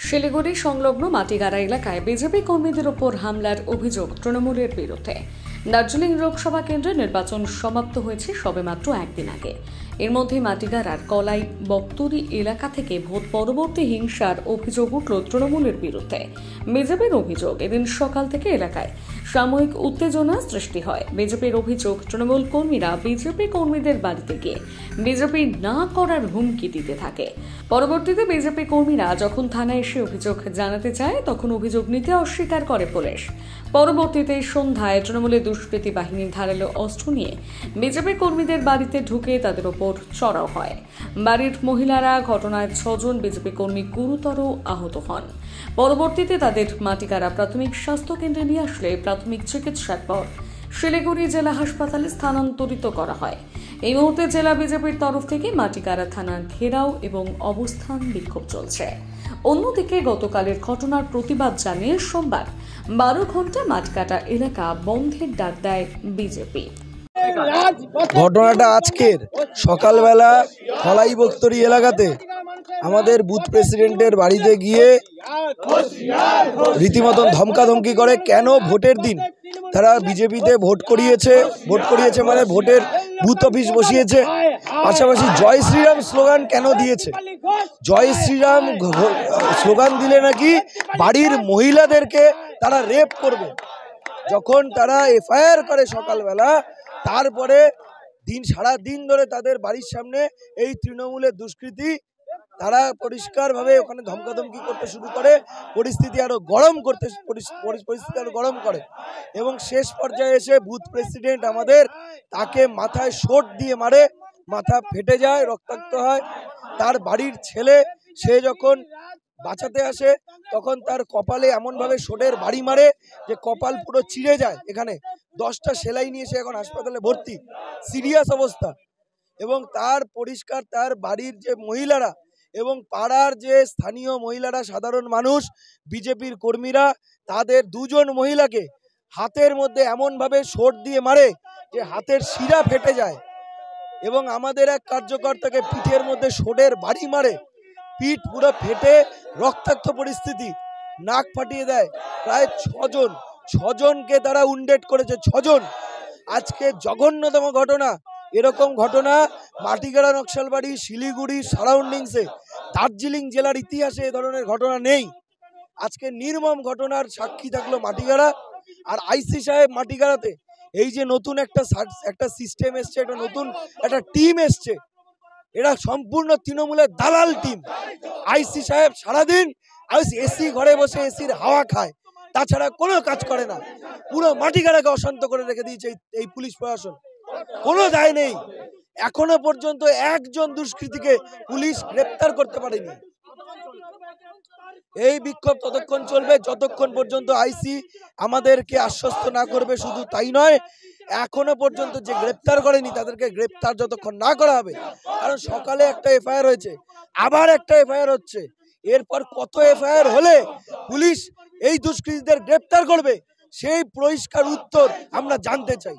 শিলিগুড়ি সংলগ্ন মাটিগাড়া এলাকায় বিজেপি কর্মীদের ওপর হামলার অভিযোগ তৃণমূলের বিরুদ্ধে। দার্জিলিং লোকসভা কেন্দ্রে নির্বাচন সমাপ্ত হয়েছে সবেমাত্র একদিন আগে। এর মধ্যে মাটিগাড়ার কলাই বক্তুরি এলাকা থেকে ভোট পরবর্তী হিংসার অভিযোগ উঠল তৃণমূলের বিরুদ্ধে। বিজেপির অভিযোগ, এদিন সকাল থেকে এলাকায় সাময়িক উত্তেজনা সৃষ্টি হয়। বিজেপির অভিযোগ, তৃণমূল কর্মীরা বিজেপি কর্মীদের বাড়িতে গিয়ে বিজেপি না করার হুমকি দিতে থাকে। পরবর্তীতে বিজেপি কর্মীরা যখন থানায় এসে অভিযোগ জানাতে চায়, তখন অভিযোগ নিতে অস্বীকার করে পুলিশ। পরবর্তীতে সন্ধ্যায় তৃণমূলের দুষ্কৃতী বাহিনী ধারালো অস্ত্র নিয়ে বিজেপি কর্মীদের বাড়িতে ঢুকে তাদের ওপর চড়াও হয়। বাড়ির মহিলারা ঘটনায় 6 জন বিজেপি কর্মী গুরুতর আহত হন। পরবর্তীতে তাদের মাটিগাড়া প্রাথমিক স্বাস্থ্য কেন্দ্রে নিয়ে আসলে প্রাথমিক চিকিৎসার পর শিলিগুড়ি জেলা হাসপাতালে স্থানান্তরিত করা হয়। এই মুহূর্তে জেলা বিজেপির তরফ থেকে মাটিগাড়া থানার ঘেরাও এবং অবস্থান বিক্ষোভ চলছে। অন্যদিকে গতকালের ঘটনার প্রতিবাদ জানিয়ে সোমবার 12 ঘন্টা মাটিগাড়া এলাকা বন্ধের ডাক দেয় বিজেপি। ঘটনাটা আজকের সকালবেলা কলাই বক্তরি এলাকাতে আমাদের বুথ প্রেসিডেন্টের বাড়িতে গিয়ে রীতিমতন ধমকাধমকি করে। কেন ভোটের দিন তারা বিজেপিতে ভোট করিয়েছে মানে ভোটের বুথ অফিস বসিয়েছে, পাশাপাশি জয় শ্রীরাম স্লোগান কেন দিয়েছে। জয় শ্রীরাম স্লোগান দিলে নাকি বাড়ির মহিলাদেরকে তারা রেপ করবে। যখন তারা এফআইআর করে সকালবেলা, তারপরে সারা দিন ধরে তাদের বাড়ির সামনে এই তৃণমূলের দুষ্কৃতী তারা পরিষ্কারভাবে ওখানে ধমকাধমকি করতে শুরু করে, পরিস্থিতি আরো গরম করে এবং শেষ পর্যায়ে এসে বুথ প্রেসিডেন্ট আমাদের তাকে মাথায় শট দিয়ে মারে, মাথা ফেটে যায়, রক্তাক্ত হয়। তার বাড়ির ছেলে সে যখন বাঁচাতে আসে তখন তার কপালে এমনভাবে শোটের বাড়ি মারে যে কপাল পুরো চিড়ে যায়। এখানে 10টা সেলাই নিয়ে সে এখন হাসপাতালে ভর্তি, সিরিয়াস অবস্থা। এবং তার বাড়ির যে মহিলারা এবং পাড়ার যে স্থানীয় মহিলারা, সাধারণ মানুষ, বিজেপির কর্মীরা তাদের 2 জন মহিলাকে হাতের মধ্যে এমনভাবে শট দিয়ে মারে যে হাতের শিরা ফেটে যায়। এবং আমাদের এক কার্যকর্তাকে পিঠের মধ্যে শোটের বাড়ি মারে, পিঠ পুরো ফেটে রক্তাক্ত পরিস্থিতি, নাক ফাটিয়ে দেয়। প্রায় 6 জনকে তারা উন্ডেড করেছে, 6 জন। আজকে জঘন্যতম ঘটনা। এরকম ঘটনা মাটিগাড়া, নকশালবাড়ি, শিলিগুড়ি সারাউন্ডিংসে, দার্জিলিং জেলার ইতিহাসে এ ধরনের ঘটনা নেই। আজকে নির্মম ঘটনার সাক্ষী থাকলো মাটিগাড়া। আর আইসি সাহেব মাটিগাড়াতে এই যে নতুন একটা সিস্টেম এসছে, একটা টিম এসছে, এরা সম্পূর্ণ তৃণমূলের দালাল টিম। আইসি সাহেব সারাদিন এসি ঘরে বসে এসির হাওয়া খায়, তাছাড়া কোনো কাজ করে না। পুরো মাটিগাড়াকে অশান্ত করে রেখে দিয়েছে এই পুলিশ প্রশাসন, কোনো দায় নেই। এখনো পর্যন্ত একজন দুষ্কৃতীকে পুলিশ গ্রেপ্তার করতে পারেনি। এই বিক্ষোভ ততক্ষণ চলবে যতক্ষণ পর্যন্ত আইসি আমাদেরকে আশ্বস্ত না করবে। শুধু তাই নয়, এখনো পর্যন্ত যে গ্রেপ্তার করেনি তাদেরকে গ্রেপ্তার যতক্ষণ না করা হবে, কারণ সকালে একটা এফআইআর হয়েছে, আবার একটা এফআইআর হচ্ছে, এরপর কত এফআইআর হলে পুলিশ এই দুষ্কৃতীদের গ্রেপ্তার করবে, সেই পরিষ্কার উত্তর আমরা জানতে চাই।